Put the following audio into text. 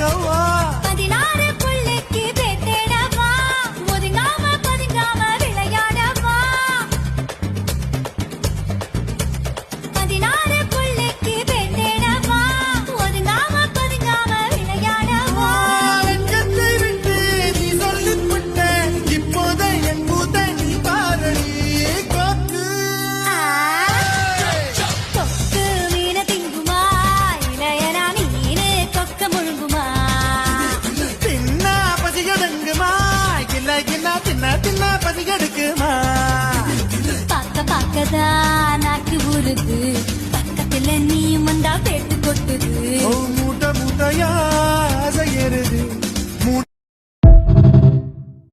பார்க்கவா 16 புள்ளைக்கு பேட்டேடவா ஒதுங்காம பதுங்காம விளையாடவா 16 புள்ளைக்கு பேட்டேடவா ஒதுங்காம பதுங்காம விளையாடவா வெட்கத்தை விட்டு நீ சொல்லிவிட்ட இப்போத என் கூத்த நீ பாரடி கோக்கு கொக்கு மீன திங்குமா இளையனா மீனு கொக்க முழுங்குமா தின்னா பசிகடங்குமா இல்ல இல்ல தின்ன பசிகெடுக்குமா பார்க்கதான் நாக்கு ஊறுது பக்கத்துல நீ வந்தா பேட்டு கொட்டுது ஓ